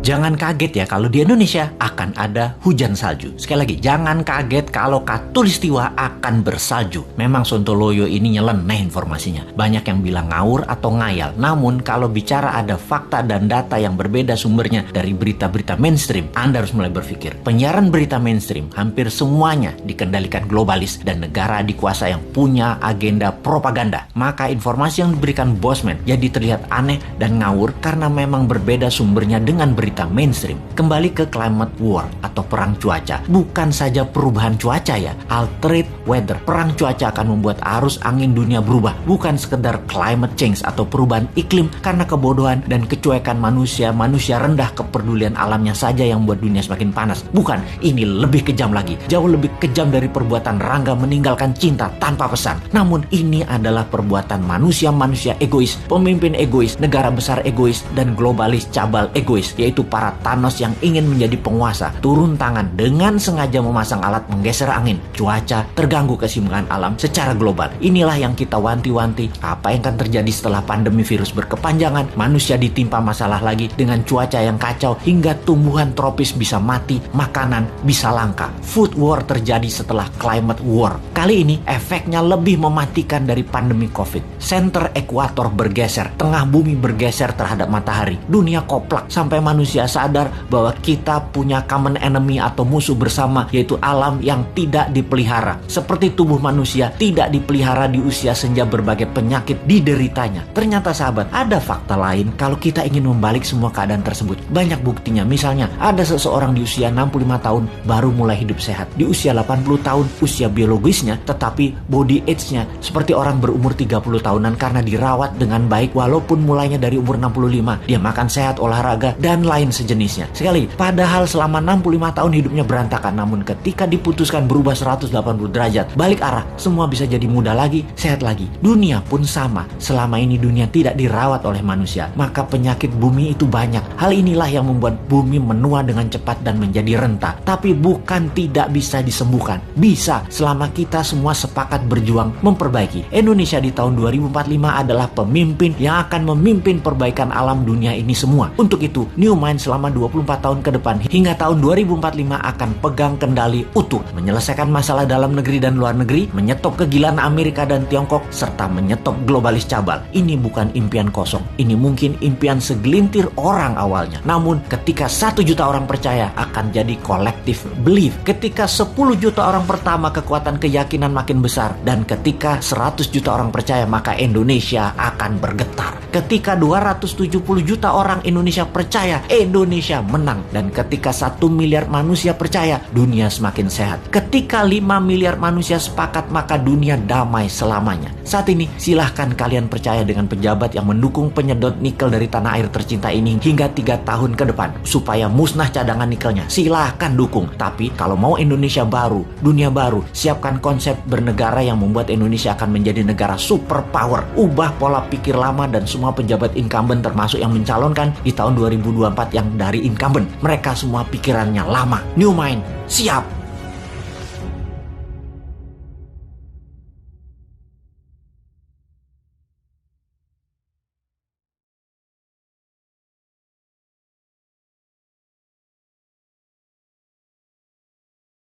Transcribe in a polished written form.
Jangan kaget ya kalau di Indonesia akan ada hujan salju. Sekali lagi, jangan kaget kalau Katulistiwa akan bersalju. Memang Sontoloyo ini nyeleneh informasinya. Banyak yang bilang ngawur atau ngayal. Namun kalau bicara ada fakta dan data yang berbeda sumbernya dari berita-berita mainstream, Anda harus mulai berpikir. Penyiaran berita mainstream hampir semuanya dikendalikan globalis dan negara dikuasa yang punya agenda propaganda. Maka informasi yang diberikan Bosman jadi terlihat aneh dan ngawur karena memang berbeda sumbernya dengan berita mainstream. Kembali ke climate war atau perang cuaca. Bukan saja perubahan cuaca ya, altered weather. Perang cuaca akan membuat arus angin dunia berubah. Bukan sekedar climate change atau perubahan iklim karena kebodohan dan kecuekan manusia rendah kepedulian alamnya saja yang membuat dunia semakin panas. Bukan, ini lebih kejam lagi. Jauh lebih kejam dari perbuatan Rangga meninggalkan cinta tanpa pesan. Namun ini adalah perbuatan manusia egois, pemimpin egois, negara besar egois, dan globalis cabal egois, yaitu para Thanos yang ingin menjadi penguasa, turun tangan dengan sengaja memasang alat menggeser angin, cuaca, terganggu keseimbangan alam secara global. Inilah yang kita wanti-wanti, apa yang akan terjadi setelah pandemi virus berkepanjangan, manusia ditimpa masalah lagi dengan cuaca yang kacau hingga tumbuhan tropis bisa mati, makanan bisa langka. Food war terjadi setelah climate war. Kali ini efeknya lebih mematikan dari pandemi COVID. Center ekuator bergeser, tengah bumi bergeser terhadap matahari. Dunia koplak sampai manusia sadar bahwa kita punya common enemy atau musuh bersama, yaitu alam yang tidak dipelihara. Seperti tubuh manusia tidak dipelihara di usia senja, berbagai penyakit dideritanya. Ternyata sahabat, ada fakta lain kalau kita ingin membalik semua keadaan tersebut. Banyak buktinya. Misalnya, ada seseorang di usia 65 tahun baru mulai hidup sehat. Di usia 80 tahun usia biologisnya, tetapi body age-nya seperti orang berumur 30 tahunan karena dirawat dengan baik walaupun mulainya dari umur 65. Dia makan sehat, olahraga, dan lain sejenisnya. Sekali, padahal selama 65 tahun hidupnya berantakan, namun ketika diputuskan berubah 180 derajat, balik arah, semua bisa jadi muda lagi, sehat lagi. Dunia pun sama. Selama ini dunia tidak dirawat oleh manusia, maka penyakit bumi itu banyak. Hal inilah yang membuat bumi menua dengan cepat dan menjadi renta. Tapi bukan tidak bisa disembuhkan. Bisa, selama kita semua sepakat berjuang memperbaiki. Indonesia di tahun 2045 adalah pemimpin yang akan memimpin perbaikan alam dunia ini semua. Untuk itu, New Mind selama 24 tahun ke depan hingga tahun 2045 akan pegang kendali utuh, menyelesaikan masalah dalam negeri dan luar negeri, menyetop kegilaan Amerika dan Tiongkok, serta menyetop globalis cabal. Ini bukan impian kosong. Ini mungkin impian segelintir orang awalnya. Namun ketika 1 juta orang percaya, akan jadi collective belief. Ketika 10 juta orang pertama, kekuatan keyakinan makin besar. Dan ketika 100 juta orang percaya, maka Indonesia akan bergetar. Ketika 270 juta orang Indonesia percaya, Indonesia menang. Dan ketika 1 miliar manusia percaya, dunia semakin sehat. Ketika 5 miliar manusia sepakat, maka dunia damai selamanya. Saat ini, silahkan kalian percaya dengan pejabat yang mendukung penyedot nikel dari tanah air tercinta ini hingga 3 tahun ke depan, supaya musnah cadangan nikelnya. Silahkan dukung. Tapi kalau mau Indonesia baru, dunia baru, siapkan konsep bernegara yang membuat Indonesia akan menjadi negara superpower. Ubah pola pikir lama dan semua pejabat incumbent, termasuk yang mencalonkan di tahun 2024 yang dari incumbent. Mereka semua pikirannya lama. New Mind, siap.